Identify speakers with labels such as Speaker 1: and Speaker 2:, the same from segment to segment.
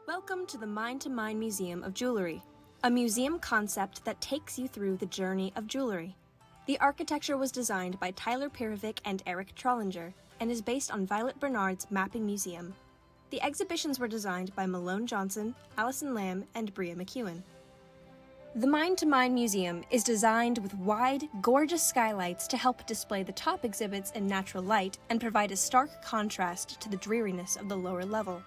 Speaker 1: Welcome to the Mind to Mind Museum of Jewelry, a museum concept that takes you through the journey of jewelry. The architecture was designed by Tyler Pirovic and Eric Trollinger and is based on Violet Bernard's Mapping Museum. The exhibitions were designed by Malone Johnson, Allison Lamb, and Bria McEwen. The Mind to Mind Museum is designed with wide, gorgeous skylights to help display the top exhibits in natural light and provide a stark contrast to the dreariness of the lower level.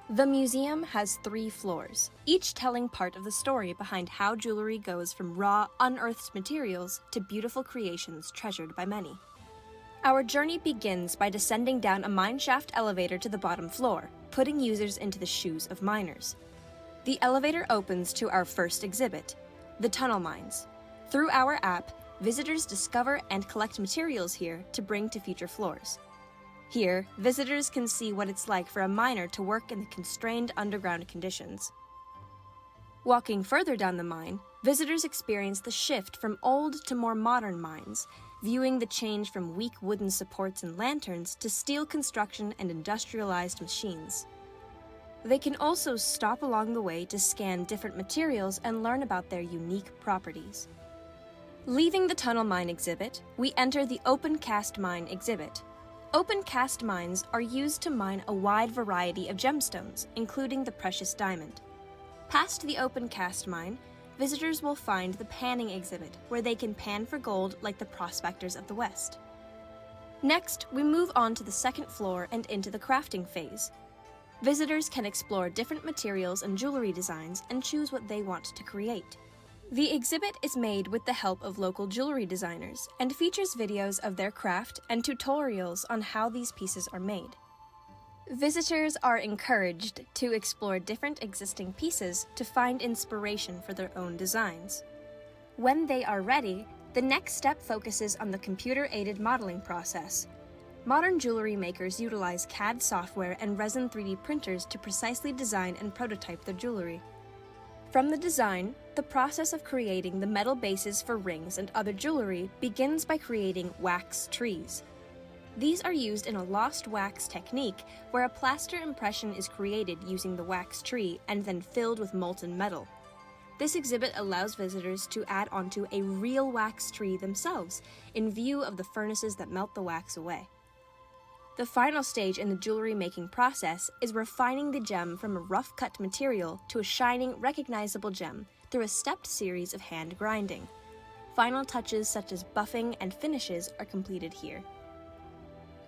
Speaker 1: The museum has 3 floors, each telling part of the story behind how jewelry goes from raw, unearthed materials to beautiful creations treasured by many. Our journey begins by descending down a mineshaft elevator to the bottom floor, putting users into the shoes of miners. The elevator opens to our first exhibit, the tunnel mines. Through our app, visitors discover and collect materials here to bring to future floors. Here, visitors can see what it's like for a miner to work in the constrained underground conditions. Walking further down the mine, visitors experience the shift from old to more modern mines, viewing the change from weak wooden supports and lanterns to steel construction and industrialized machines. They can also stop along the way to scan different materials and learn about their unique properties. Leaving the tunnel mine exhibit, we enter the open cast mine exhibit. Open cast mines are used to mine a wide variety of gemstones, including the precious diamond. Past the open cast mine, visitors will find the panning exhibit, where they can pan for gold like the prospectors of the West. Next, we move on to the second floor and into the crafting phase. Visitors can explore different materials and jewelry designs and choose what they want to create. The exhibit is made with the help of local jewelry designers and features videos of their craft and tutorials on how these pieces are made. Visitors are encouraged to explore different existing pieces to find inspiration for their own designs. When they are ready, the next step focuses on the computer-aided modeling process. Modern jewelry makers utilize CAD software and resin 3D printers to precisely design and prototype their jewelry. From the design, the process of creating the metal bases for rings and other jewelry begins by creating wax trees. These are used in a lost wax technique where a plaster impression is created using the wax tree and then filled with molten metal. This exhibit allows visitors to add onto a real wax tree themselves in view of the furnaces that melt the wax away. The final stage in the jewelry making process is refining the gem from a rough-cut material to a shining, recognizable gem through a stepped series of hand grinding. Final touches such as buffing and finishes are completed here.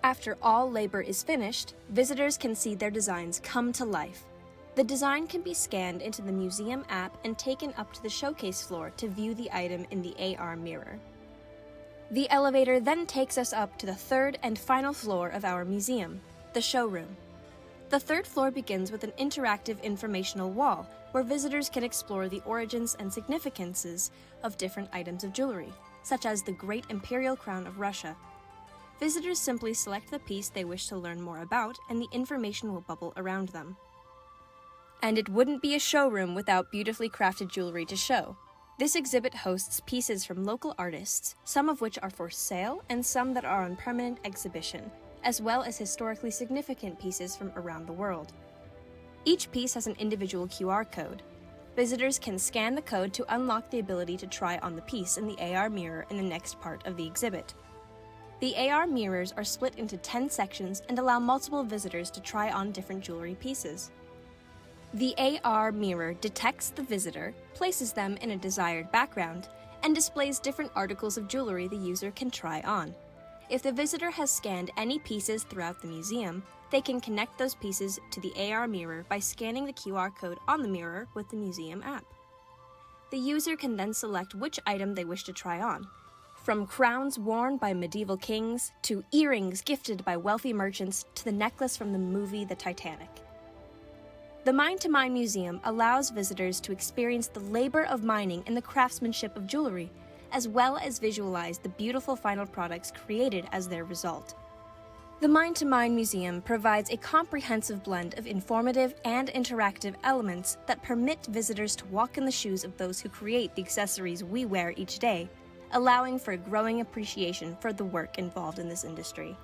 Speaker 1: After all labor is finished, visitors can see their designs come to life. The design can be scanned into the museum app and taken up to the showcase floor to view the item in the AR mirror. The elevator then takes us up to the third and final floor of our museum, the showroom. The third floor begins with an interactive informational wall where visitors can explore the origins and significances of different items of jewelry, such as the Great Imperial Crown of Russia. Visitors simply select the piece they wish to learn more about, and the information will bubble around them. And it wouldn't be a showroom without beautifully crafted jewelry to show. This exhibit hosts pieces from local artists, some of which are for sale and some that are on permanent exhibition, as well as historically significant pieces from around the world. Each piece has an individual QR code. Visitors can scan the code to unlock the ability to try on the piece in the AR mirror in the next part of the exhibit. The AR mirrors are split into 10 sections and allow multiple visitors to try on different jewelry pieces. The AR mirror detects the visitor, places them in a desired background, and displays different articles of jewelry the user can try on. If the visitor has scanned any pieces throughout the museum, they can connect those pieces to the AR mirror by scanning the QR code on the mirror with the museum app. The user can then select which item they wish to try on, from crowns worn by medieval kings to earrings gifted by wealthy merchants to the necklace from the movie The Titanic. The Mind to Mind Museum allows visitors to experience the labor of mining and the craftsmanship of jewelry, as well as visualize the beautiful final products created as their result. The Mind to Mind Museum provides a comprehensive blend of informative and interactive elements that permit visitors to walk in the shoes of those who create the accessories we wear each day, allowing for a growing appreciation for the work involved in this industry.